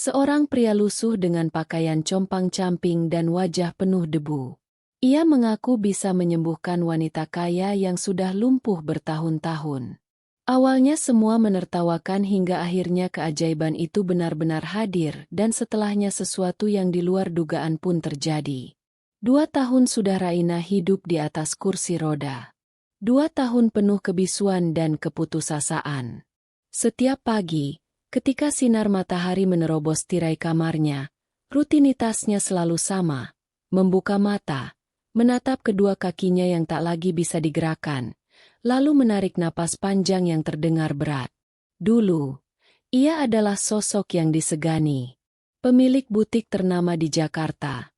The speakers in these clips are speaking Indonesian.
Seorang pria lusuh dengan pakaian compang-camping dan wajah penuh debu. Ia mengaku bisa menyembuhkan wanita kaya yang sudah lumpuh bertahun-tahun. Awalnya semua menertawakan hingga akhirnya keajaiban itu benar-benar hadir dan setelahnya sesuatu yang di luar dugaan pun terjadi. 2 tahun sudah Raina hidup di atas kursi roda. 2 tahun penuh kebisuan dan keputusasaan. Setiap pagi, ketika sinar matahari menerobos tirai kamarnya, rutinitasnya selalu sama, membuka mata, menatap kedua kakinya yang tak lagi bisa digerakkan, lalu menarik napas panjang yang terdengar berat. Dulu, ia adalah sosok yang disegani. Pemilik butik ternama di Jakarta.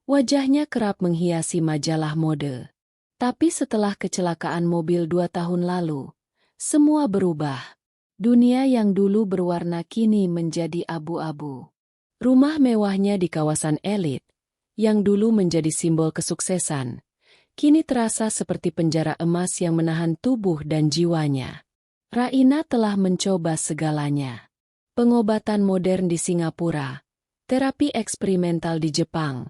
Wajahnya kerap menghiasi majalah mode. Tapi setelah kecelakaan mobil 2 tahun lalu, semua berubah. Dunia yang dulu berwarna kini menjadi abu-abu. Rumah mewahnya di kawasan elit, yang dulu menjadi simbol kesuksesan, kini terasa seperti penjara emas yang menahan tubuh dan jiwanya. Raina telah mencoba segalanya. Pengobatan modern di Singapura, terapi eksperimental di Jepang,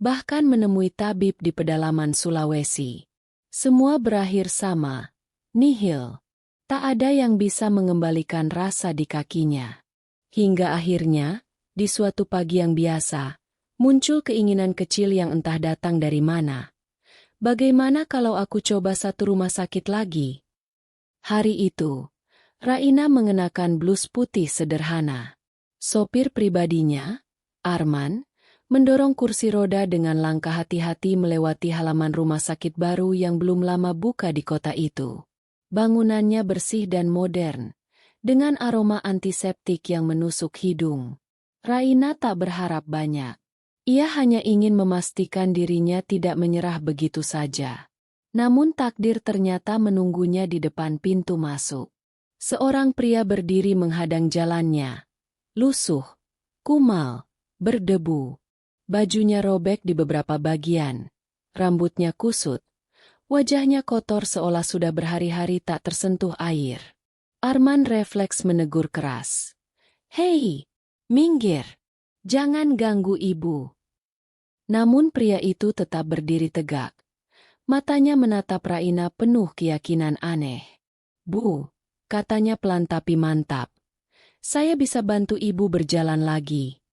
bahkan menemui tabib di pedalaman Sulawesi. Semua berakhir sama, nihil. Tak ada yang bisa mengembalikan rasa di kakinya. Hingga akhirnya, di suatu pagi yang biasa, muncul keinginan kecil yang entah datang dari mana. Bagaimana kalau aku coba satu rumah sakit lagi? Hari itu, Raina mengenakan blus putih sederhana. Sopir pribadinya, Arman, mendorong kursi roda dengan langkah hati-hati melewati halaman rumah sakit baru yang belum lama buka di kota itu. Bangunannya bersih dan modern, dengan aroma antiseptik yang menusuk hidung. Raina tak berharap banyak. Ia hanya ingin memastikan dirinya tidak menyerah begitu saja. Namun takdir ternyata menunggunya di depan pintu masuk. Seorang pria berdiri menghadang jalannya. Lusuh, kumal, berdebu. Bajunya robek di beberapa bagian. Rambutnya kusut. Wajahnya kotor seolah sudah berhari-hari tak tersentuh air. Arman refleks menegur keras. "Hei, minggir. Jangan ganggu ibu." Namun pria itu tetap berdiri tegak. Matanya menatap Raina penuh keyakinan aneh. "Bu," katanya pelan tapi mantap. "Saya bisa bantu ibu berjalan lagi."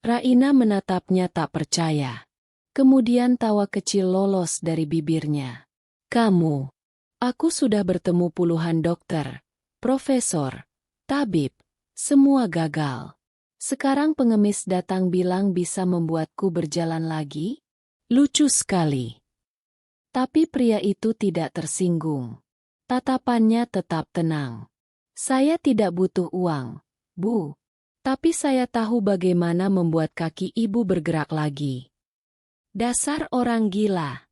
Raina menatapnya tak percaya. Kemudian tawa kecil lolos dari bibirnya. "Kamu, aku sudah bertemu puluhan dokter, profesor, tabib, semua gagal. Sekarang pengemis datang bilang bisa membuatku berjalan lagi? Lucu sekali." Tapi pria itu tidak tersinggung. Tatapannya tetap tenang. "Saya tidak butuh uang, Bu. Tapi saya tahu bagaimana membuat kaki ibu bergerak lagi." "Dasar orang gila."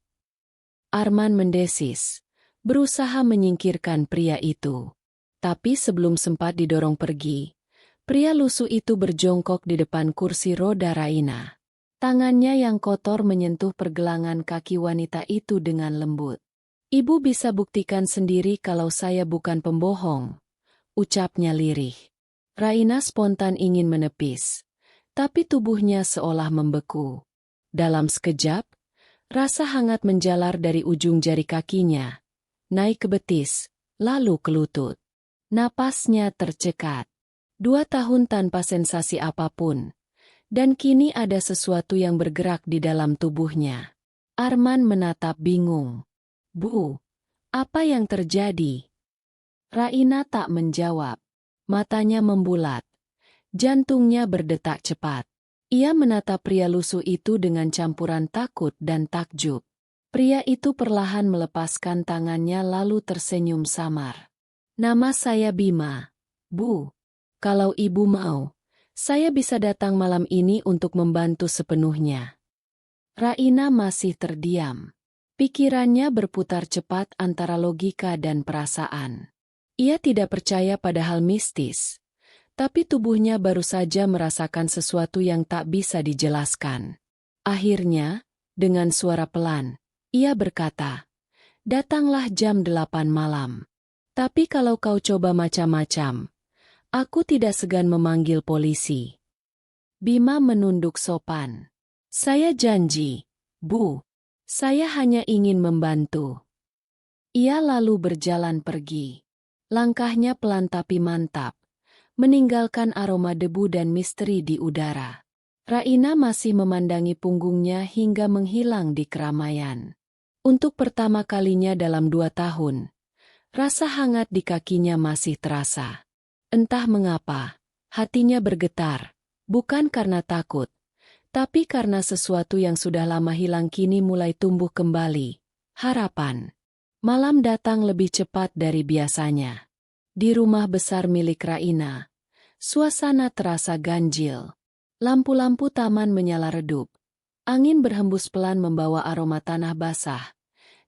Arman mendesis, berusaha menyingkirkan pria itu. Tapi sebelum sempat didorong pergi, pria lusuh itu berjongkok di depan kursi roda Raina. Tangannya yang kotor menyentuh pergelangan kaki wanita itu dengan lembut. "Ibu bisa buktikan sendiri kalau saya bukan pembohong," ucapnya lirih. Raina spontan ingin menepis, tapi tubuhnya seolah membeku. Dalam sekejap, rasa hangat menjalar dari ujung jari kakinya, naik ke betis, lalu ke lutut. Napasnya tercekat. 2 tahun tanpa sensasi apapun. Dan kini ada sesuatu yang bergerak di dalam tubuhnya. Arman menatap bingung. "Bu, apa yang terjadi?" Raina tak menjawab. Matanya membulat. Jantungnya berdetak cepat. Ia menatap pria lusuh itu dengan campuran takut dan takjub. Pria itu perlahan melepaskan tangannya lalu tersenyum samar. "Nama saya Bima, Bu. Kalau ibu mau, saya bisa datang malam ini untuk membantu sepenuhnya." Raina masih terdiam. Pikirannya berputar cepat antara logika dan perasaan. Ia tidak percaya pada hal mistis. Tapi tubuhnya baru saja merasakan sesuatu yang tak bisa dijelaskan. Akhirnya, dengan suara pelan, ia berkata, "Datanglah jam 8 malam. Tapi kalau kau coba macam-macam, aku tidak segan memanggil polisi." Bima menunduk sopan. Saya janji, Bu. Saya hanya ingin membantu. Ia lalu berjalan pergi. Langkahnya pelan tapi mantap, meninggalkan aroma debu dan misteri di udara. Raina masih memandangi punggungnya hingga menghilang di keramaian. Untuk pertama kalinya dalam 2 tahun, rasa hangat di kakinya masih terasa. Entah mengapa, hatinya bergetar, bukan karena takut, tapi karena sesuatu yang sudah lama hilang kini mulai tumbuh kembali, harapan. Malam datang lebih cepat dari biasanya. Di rumah besar milik Raina, suasana terasa ganjil. Lampu-lampu taman menyala redup. Angin berhembus pelan membawa aroma tanah basah,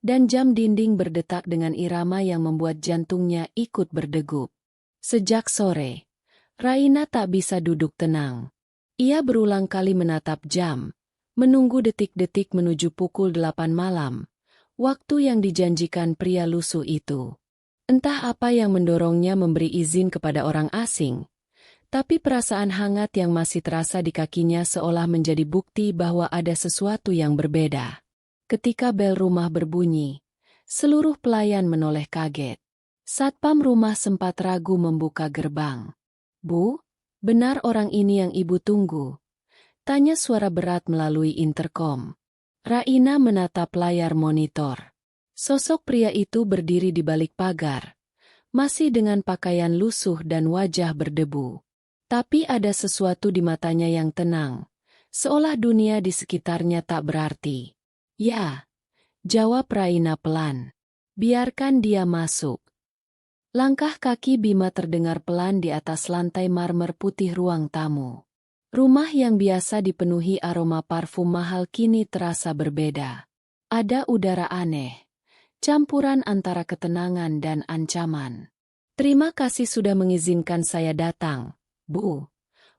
dan jam dinding berdetak dengan irama yang membuat jantungnya ikut berdegup. Sejak sore, Raina tak bisa duduk tenang. Ia berulang kali menatap jam, menunggu detik-detik menuju pukul 8 malam. Waktu yang dijanjikan pria lusuh itu. Entah apa yang mendorongnya memberi izin kepada orang asing, tapi perasaan hangat yang masih terasa di kakinya seolah menjadi bukti bahwa ada sesuatu yang berbeda. Ketika bel rumah berbunyi, seluruh pelayan menoleh kaget. Satpam rumah sempat ragu membuka gerbang. Bu, benar orang ini yang ibu tunggu? Tanya suara berat melalui interkom. Raina menatap layar monitor. Sosok pria itu berdiri di balik pagar, masih dengan pakaian lusuh dan wajah berdebu. Tapi ada sesuatu di matanya yang tenang, seolah dunia di sekitarnya tak berarti. Ya, jawab Raina pelan. Biarkan dia masuk. Langkah kaki Bima terdengar pelan di atas lantai marmer putih ruang tamu. Rumah yang biasa dipenuhi aroma parfum mahal kini terasa berbeda. Ada udara aneh, campuran antara ketenangan dan ancaman. Terima kasih sudah mengizinkan saya datang, Bu.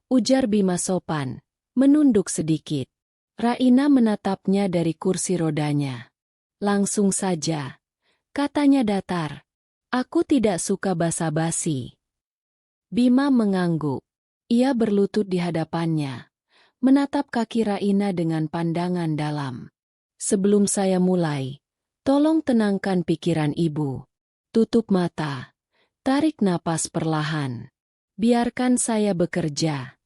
Ujar Bima sopan, menunduk sedikit. Raina menatapnya dari kursi rodanya. Langsung saja, katanya datar. Aku tidak suka basa-basi. Bima mengangguk. Ia berlutut di hadapannya, menatap kaki Raina dengan pandangan dalam. Sebelum saya mulai, tolong tenangkan pikiran ibu. Tutup mata, tarik napas perlahan. Biarkan saya bekerja.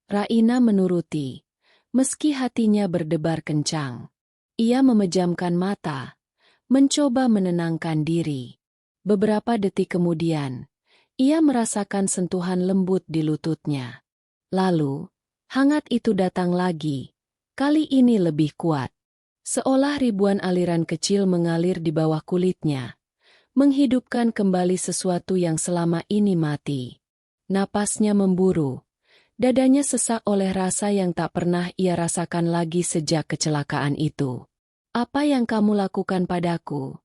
Raina menuruti, meski hatinya berdebar kencang. Ia memejamkan mata, mencoba menenangkan diri. Beberapa detik kemudian, ia merasakan sentuhan lembut di lututnya. Lalu, hangat itu datang lagi, kali ini lebih kuat. Seolah ribuan aliran kecil mengalir di bawah kulitnya, menghidupkan kembali sesuatu yang selama ini mati. Napasnya memburu, dadanya sesak oleh rasa yang tak pernah ia rasakan lagi sejak kecelakaan itu. Apa yang kamu lakukan padaku?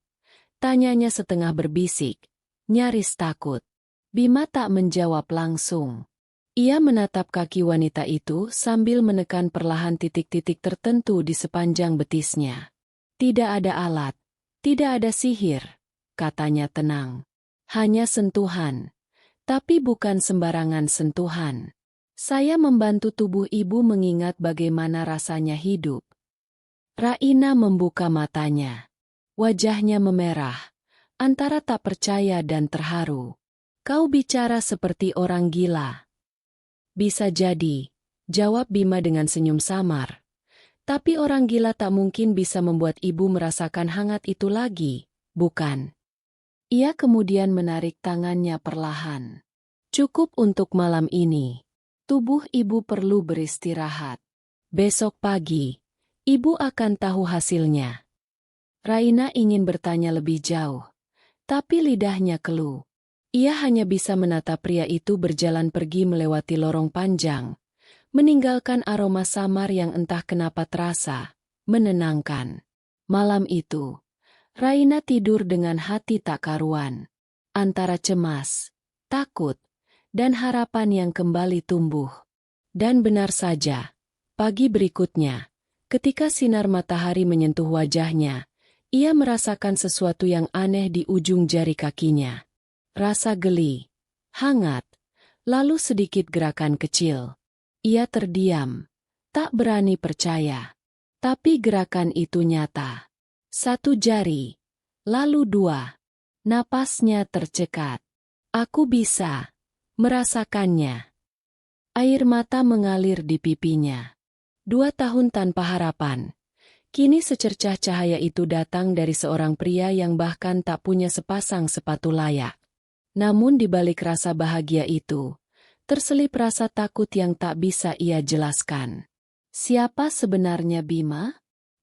Tanyanya setengah berbisik, nyaris takut. Bima tak menjawab langsung. Ia menatap kaki wanita itu sambil menekan perlahan titik-titik tertentu di sepanjang betisnya. Tidak ada alat, tidak ada sihir, katanya tenang. Hanya sentuhan, tapi bukan sembarangan sentuhan. Saya membantu tubuh ibu mengingat bagaimana rasanya hidup. Raina membuka matanya. Wajahnya memerah, antara tak percaya dan terharu. Kau bicara seperti orang gila. Bisa jadi, jawab Bima dengan senyum samar. Tapi orang gila tak mungkin bisa membuat ibu merasakan hangat itu lagi, bukan? Ia kemudian menarik tangannya perlahan. Cukup untuk malam ini. Tubuh ibu perlu beristirahat. Besok pagi, ibu akan tahu hasilnya. Raina ingin bertanya lebih jauh, tapi lidahnya keluh. Ia hanya bisa menatap pria itu berjalan pergi melewati lorong panjang, meninggalkan aroma samar yang entah kenapa terasa menenangkan. Malam itu, Raina tidur dengan hati tak karuan, antara cemas, takut, dan harapan yang kembali tumbuh. Dan benar saja, pagi berikutnya, ketika sinar matahari menyentuh wajahnya, ia merasakan sesuatu yang aneh di ujung jari kakinya. Rasa geli, hangat, lalu sedikit gerakan kecil. Ia terdiam, tak berani percaya. Tapi gerakan itu nyata. Satu jari, lalu dua. Napasnya tercekat. Aku bisa merasakannya. Air mata mengalir di pipinya. 2 tahun tanpa harapan. Kini secercah cahaya itu datang dari seorang pria yang bahkan tak punya sepasang sepatu layak. Namun di balik rasa bahagia itu, terselip rasa takut yang tak bisa ia jelaskan. Siapa sebenarnya Bima?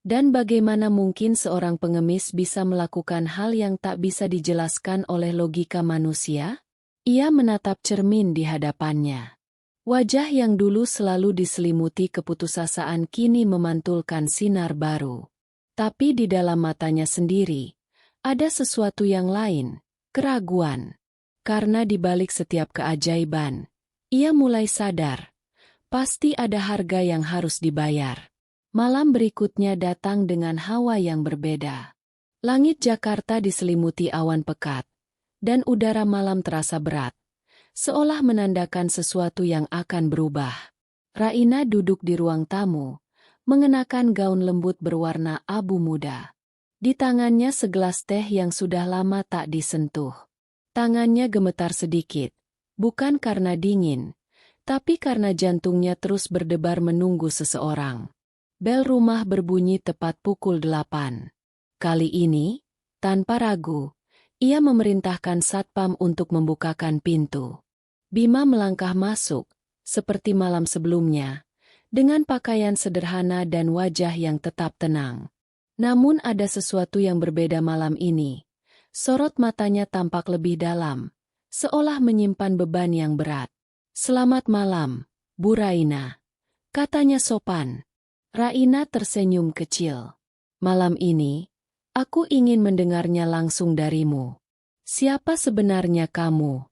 Dan bagaimana mungkin seorang pengemis bisa melakukan hal yang tak bisa dijelaskan oleh logika manusia? Ia menatap cermin di hadapannya. Wajah yang dulu selalu diselimuti keputusasaan kini memantulkan sinar baru. Tapi di dalam matanya sendiri, ada sesuatu yang lain, keraguan. Karena di balik setiap keajaiban, ia mulai sadar, pasti ada harga yang harus dibayar. Malam berikutnya datang dengan hawa yang berbeda. Langit Jakarta diselimuti awan pekat, dan udara malam terasa berat, seolah menandakan sesuatu yang akan berubah. Raina duduk di ruang tamu, mengenakan gaun lembut berwarna abu muda. Di tangannya segelas teh yang sudah lama tak disentuh. Tangannya gemetar sedikit, bukan karena dingin, tapi karena jantungnya terus berdebar menunggu seseorang. Bel rumah berbunyi tepat pukul 8. Kali ini, tanpa ragu, ia memerintahkan satpam untuk membukakan pintu. Bima melangkah masuk, seperti malam sebelumnya, dengan pakaian sederhana dan wajah yang tetap tenang. Namun ada sesuatu yang berbeda malam ini. Sorot matanya tampak lebih dalam, seolah menyimpan beban yang berat. "Selamat malam, Bu Raina," katanya sopan. Raina tersenyum kecil. "Malam ini, aku ingin mendengarnya langsung darimu. Siapa sebenarnya kamu?"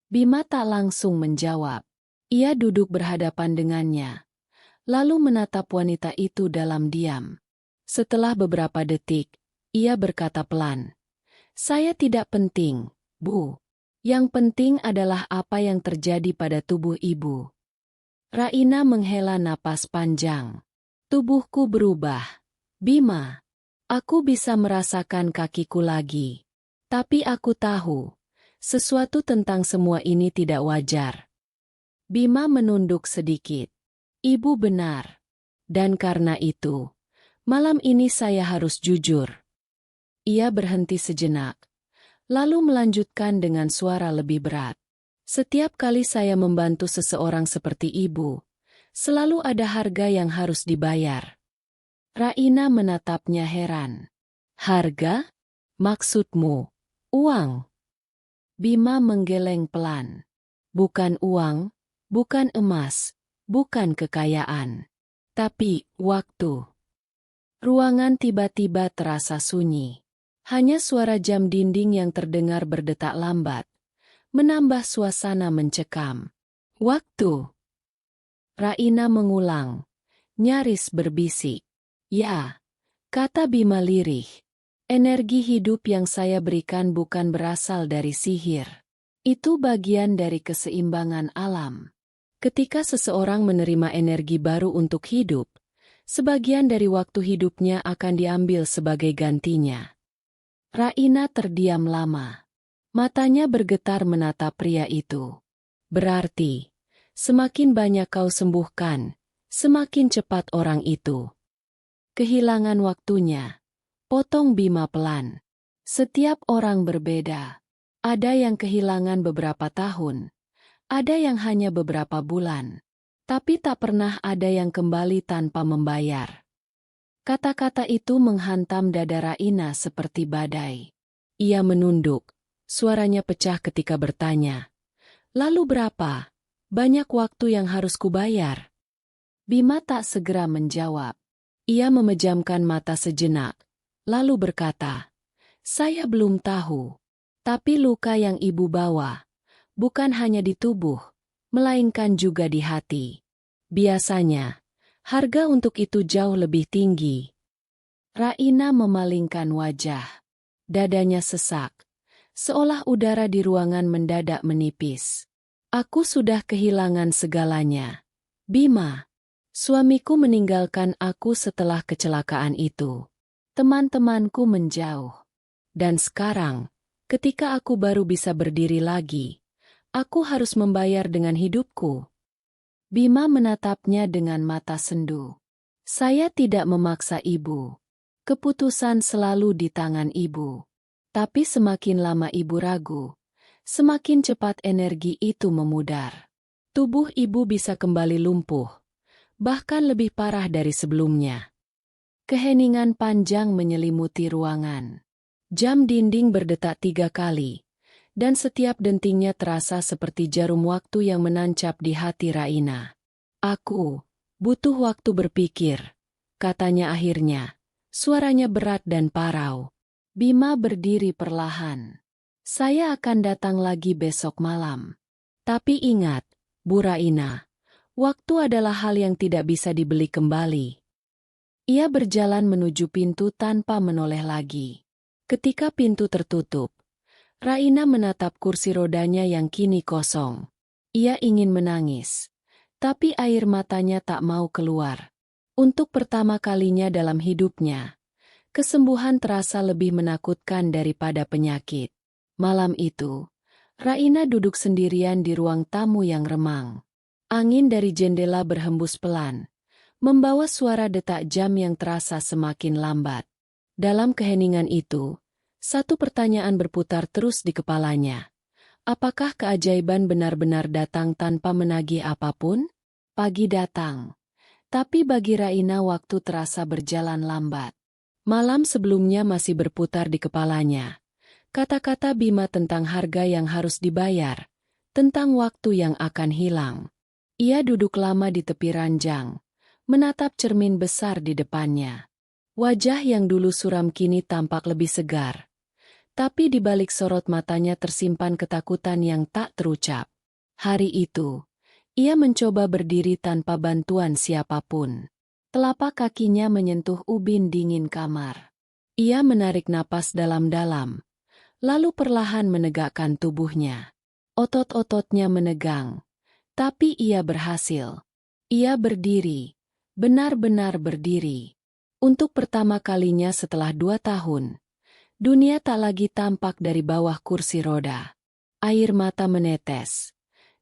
Bima tak langsung menjawab. Ia duduk berhadapan dengannya, lalu menatap wanita itu dalam diam. Setelah beberapa detik, ia berkata pelan, "Saya tidak penting, Bu. Yang penting adalah apa yang terjadi pada tubuh ibu." Raina menghela napas panjang. "Tubuhku berubah. Bima, aku bisa merasakan kakiku lagi. Tapi aku tahu, sesuatu tentang semua ini tidak wajar." Bima menunduk sedikit. "Ibu benar. Dan karena itu, malam ini saya harus jujur." Ia berhenti sejenak, lalu melanjutkan dengan suara lebih berat. "Setiap kali saya membantu seseorang seperti ibu, selalu ada harga yang harus dibayar." Raina menatapnya heran. "Harga? Maksudmu, uang?" Bima menggeleng pelan. "Bukan uang, bukan emas, bukan kekayaan. Tapi waktu." Ruangan tiba-tiba terasa sunyi. Hanya suara jam dinding yang terdengar berdetak lambat, menambah suasana mencekam. "Waktu?" Raina mengulang, nyaris berbisik. "Ya," kata Bima lirih. "Energi hidup yang saya berikan bukan berasal dari sihir. Itu bagian dari keseimbangan alam. Ketika seseorang menerima energi baru untuk hidup, sebagian dari waktu hidupnya akan diambil sebagai gantinya." Raina terdiam lama. Matanya bergetar menatap pria itu. "Berarti, semakin banyak kau sembuhkan, semakin cepat orang itu." "Kehilangan waktunya," potong Bima pelan. "Setiap orang berbeda. Ada yang kehilangan beberapa tahun, ada yang hanya beberapa bulan. Tapi tak pernah ada yang kembali tanpa membayar." Kata-kata itu menghantam dada Raina seperti badai. Ia menunduk, suaranya pecah ketika bertanya, "Lalu berapa banyak waktu yang harus kubayar?" Bima tak segera menjawab. Ia memejamkan mata sejenak, lalu berkata, "Saya belum tahu. Tapi luka yang ibu bawa, bukan hanya di tubuh, melainkan juga di hati. Biasanya, harga untuk itu jauh lebih tinggi." Raina memalingkan wajah. Dadanya sesak, seolah udara di ruangan mendadak menipis. "Aku sudah kehilangan segalanya, Bima, suamiku meninggalkan aku setelah kecelakaan itu. Teman-temanku menjauh. Dan sekarang, ketika aku baru bisa berdiri lagi, aku harus membayar dengan hidupku. Bima menatapnya dengan mata sendu. Saya tidak memaksa ibu. Keputusan selalu di tangan ibu. Tapi semakin lama ibu ragu, semakin cepat energi itu memudar. Tubuh ibu bisa kembali lumpuh, bahkan lebih parah dari sebelumnya. Keheningan panjang menyelimuti ruangan. Jam dinding berdetak 3 kali, dan setiap dentingnya terasa seperti jarum waktu yang menancap di hati Raina. Aku butuh waktu berpikir, katanya akhirnya. Suaranya berat dan parau. Bima berdiri perlahan. Saya akan datang lagi besok malam. Tapi ingat, Bu Raina, waktu adalah hal yang tidak bisa dibeli kembali. Ia berjalan menuju pintu tanpa menoleh lagi. Ketika pintu tertutup, Raina menatap kursi rodanya yang kini kosong. Ia ingin menangis, tapi air matanya tak mau keluar. Untuk pertama kalinya dalam hidupnya, kesembuhan terasa lebih menakutkan daripada penyakit. Malam itu, Raina duduk sendirian di ruang tamu yang remang. Angin dari jendela berhembus pelan, membawa suara detak jam yang terasa semakin lambat. Dalam keheningan itu, satu pertanyaan berputar terus di kepalanya. Apakah keajaiban benar-benar datang tanpa menagih apapun? Pagi datang. Tapi bagi Raina waktu terasa berjalan lambat. Malam sebelumnya masih berputar di kepalanya. Kata-kata Bima tentang harga yang harus dibayar, tentang waktu yang akan hilang. Ia duduk lama di tepi ranjang, menatap cermin besar di depannya. Wajah yang dulu suram kini tampak lebih segar. Tapi di balik sorot matanya tersimpan ketakutan yang tak terucap. Hari itu, ia mencoba berdiri tanpa bantuan siapapun. Telapak kakinya menyentuh ubin dingin kamar. Ia menarik napas dalam-dalam, lalu perlahan menegakkan tubuhnya. Otot-ototnya menegang, tapi ia berhasil. Ia berdiri. Benar-benar berdiri. Untuk pertama kalinya setelah 2 tahun, dunia tak lagi tampak dari bawah kursi roda. Air mata menetes.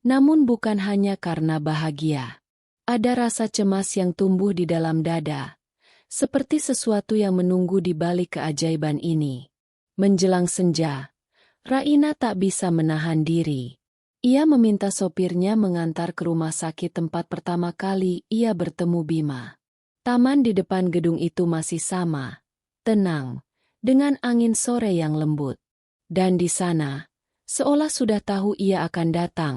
Namun bukan hanya karena bahagia. Ada rasa cemas yang tumbuh di dalam dada, seperti sesuatu yang menunggu di balik keajaiban ini. Menjelang senja, Raina tak bisa menahan diri. Ia meminta sopirnya mengantar ke rumah sakit tempat pertama kali ia bertemu Bima. Taman di depan gedung itu masih sama, tenang, dengan angin sore yang lembut. Dan di sana, seolah sudah tahu ia akan datang,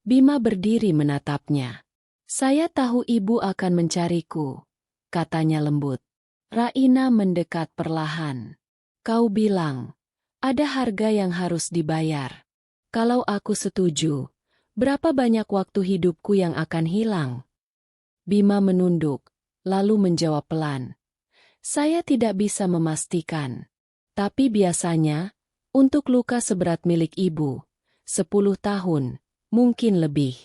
Bima berdiri menatapnya. Saya tahu ibu akan mencariku, katanya lembut. Raina mendekat perlahan. Kau bilang, ada harga yang harus dibayar. Kalau aku setuju, berapa banyak waktu hidupku yang akan hilang? Bima menunduk, lalu menjawab pelan. Saya tidak bisa memastikan. Tapi biasanya, untuk luka seberat milik ibu, 10 tahun, mungkin lebih.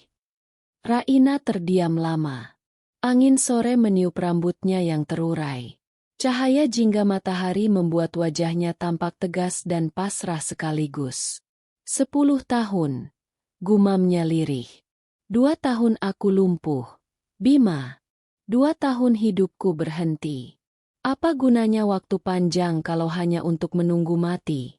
Raina terdiam lama. Angin sore meniup rambutnya yang terurai. Cahaya jingga matahari membuat wajahnya tampak tegas dan pasrah sekaligus. 10 tahun, gumamnya lirih. 2 tahun aku lumpuh. Bima, 2 tahun hidupku berhenti. Apa gunanya waktu panjang kalau hanya untuk menunggu mati?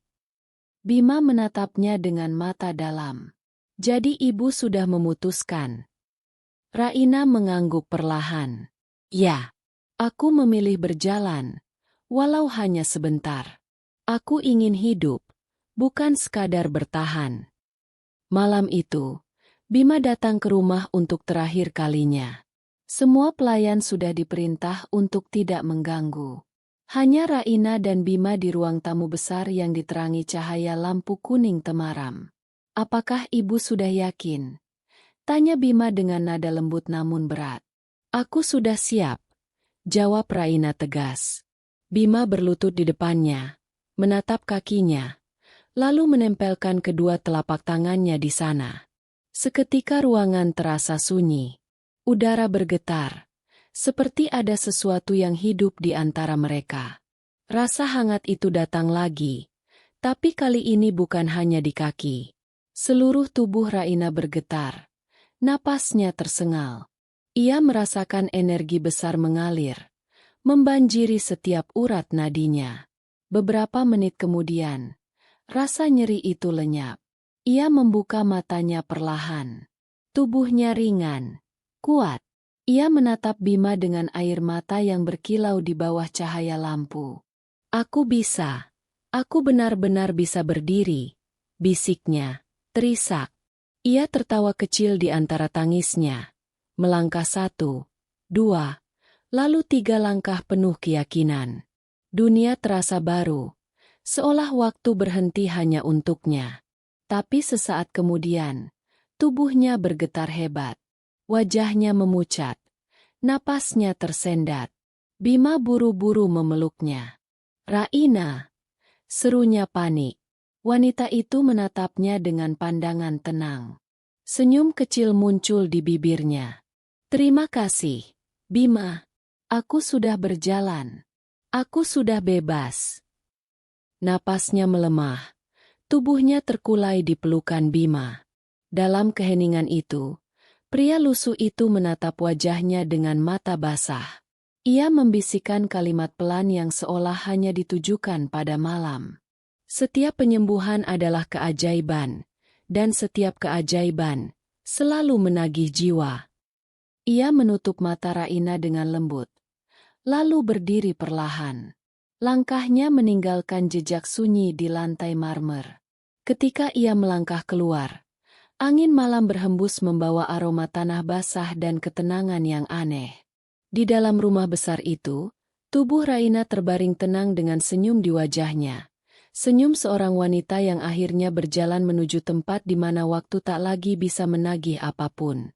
Bima menatapnya dengan mata dalam. Jadi ibu sudah memutuskan. Raina mengangguk perlahan. Ya, aku memilih berjalan, walau hanya sebentar. Aku ingin hidup. Bukan sekadar bertahan. Malam itu, Bima datang ke rumah untuk terakhir kalinya. Semua pelayan sudah diperintah untuk tidak mengganggu. Hanya Raina dan Bima di ruang tamu besar yang diterangi cahaya lampu kuning temaram. Apakah ibu sudah yakin? Tanya Bima dengan nada lembut namun berat. Aku sudah siap, jawab Raina tegas. Bima berlutut di depannya, menatap kakinya, lalu menempelkan kedua telapak tangannya di sana. Seketika ruangan terasa sunyi. Udara bergetar, seperti ada sesuatu yang hidup di antara mereka. Rasa hangat itu datang lagi, tapi kali ini bukan hanya di kaki. Seluruh tubuh Raina bergetar, napasnya tersengal. Ia merasakan energi besar mengalir, membanjiri setiap urat nadinya. Beberapa menit kemudian, rasa nyeri itu lenyap. Ia membuka matanya perlahan. Tubuhnya ringan, kuat. Ia menatap Bima dengan air mata yang berkilau di bawah cahaya lampu. "Aku bisa. Aku benar-benar bisa berdiri," bisiknya, terisak. Ia tertawa kecil di antara tangisnya. Melangkah 1, 2, lalu 3 langkah penuh keyakinan. Dunia terasa baru, seolah waktu berhenti hanya untuknya. Tapi sesaat kemudian, tubuhnya bergetar hebat. Wajahnya memucat, napasnya tersendat. Bima buru-buru memeluknya. "Raina!" serunya panik. Wanita itu menatapnya dengan pandangan tenang. Senyum kecil muncul di bibirnya. "Terima kasih, Bima. Aku sudah berjalan. Aku sudah bebas." Napasnya melemah. Tubuhnya terkulai di pelukan Bima. Dalam keheningan itu, pria lusuh itu menatap wajahnya dengan mata basah. Ia membisikkan kalimat pelan yang seolah hanya ditujukan pada malam. "Setiap penyembuhan adalah keajaiban, dan setiap keajaiban selalu menagih jiwa." Ia menutup mata Raina dengan lembut, lalu berdiri perlahan. Langkahnya meninggalkan jejak sunyi di lantai marmer. Ketika ia melangkah keluar, angin malam berhembus membawa aroma tanah basah dan ketenangan yang aneh. Di dalam rumah besar itu, tubuh Raina terbaring tenang dengan senyum di wajahnya. Senyum seorang wanita yang akhirnya berjalan menuju tempat di mana waktu tak lagi bisa menagih apapun.